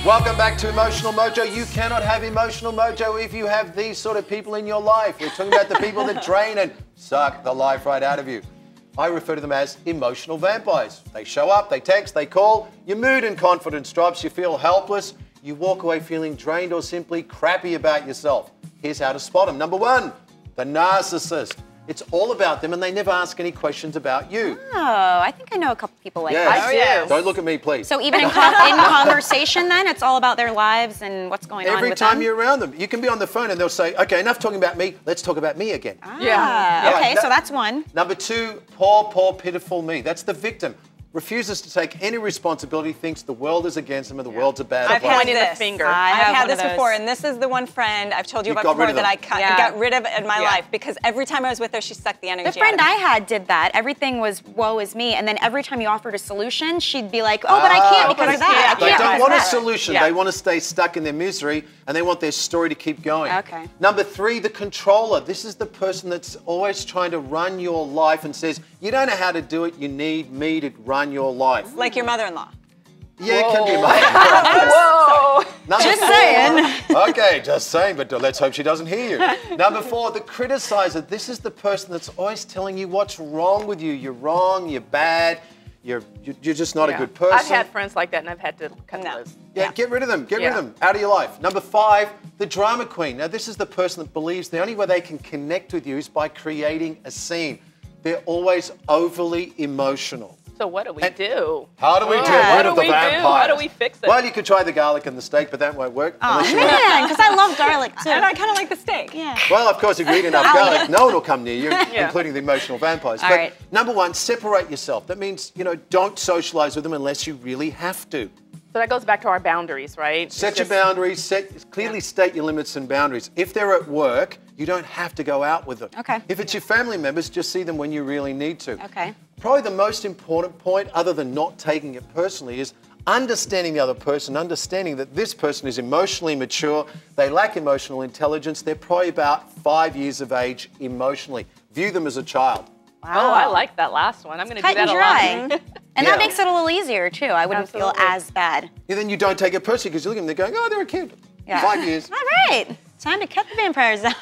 Welcome back to Emotional Mojo. You cannot have emotional mojo if you have these sort of people in your life. We're talking about the people that drain and suck the life right out of you. I refer to them as emotional vampires. They show up, they text, they call, your mood and confidence drops, you feel helpless, you walk away feeling drained or simply crappy about yourself. Here's how to spot them. Number one, the narcissist. It's all about them and they never ask any questions about you. Oh, I think I know a couple people like that. I do. Don't look at me, please. So even in conversation then, it's all about their lives and what's going on with them? Every time you're around them, you can be on the phone and they'll say, okay, enough talking about me, let's talk about me again. Okay, so that's one. Number two, poor, pitiful me. That's the victim. Refuses to take any responsibility, thinks the world is against him and the world's a bad place. I've had this. Finger. I've had this before, and this is the one friend I've told you about before that I got rid of in my life because every time I was with her, she sucked the energy out of me. The friend I had did that. Everything was woe is me, and then every time you offered a solution, she'd be like, oh, but I can't because of that. They don't want a solution. They want to stay stuck in their misery, and they want their story to keep going. Okay. Number three, the controller. This is the person that's always trying to run your life and says, you don't know how to do it, you need me to run your life. Like your mother-in-law. Yeah, it can be mother-in-law. Whoa. Just saying. Okay, just saying, but let's hope she doesn't hear you. Number four, the criticizer. This is the person that's always telling you what's wrong with you. You're wrong, you're bad, you're just not a good person. I've had friends like that and I've had to cut those. Yeah, get rid of them. Get rid of them. Out of your life. Number five, the drama queen. Now, this is the person that believes the only way they can connect with you is by creating a scene. They're always overly emotional. So what do we do? How do we get rid of the vampires? How do we fix it? Well, you could try the garlic and the steak, but that won't work. Oh, man, because I love garlic, too. And I kind of like the steak. Yeah. Well, of course, if you eat enough garlic, no one will come near you, including the emotional vampires. All But right. number one, separate yourself. That means, don't socialize with them unless you really have to. So that goes back to our boundaries, right? Set your boundaries, clearly state your limits and boundaries. If they're at work, you don't have to go out with them. Okay. If it's your family members, just see them when you really need to. Okay. Probably the most important point, other than not taking it personally, is understanding the other person, understanding that this person is emotionally mature, they lack emotional intelligence, they're probably about 5 years of age emotionally. View them as a child. Wow. Oh, I like that last one. I'm going to do that a lot. And that makes it a little easier, too. I wouldn't feel as bad. And then you don't take it personally because you look at them, they're going, oh, they're a kid. 5 years. All right. Time to cut the vampires out.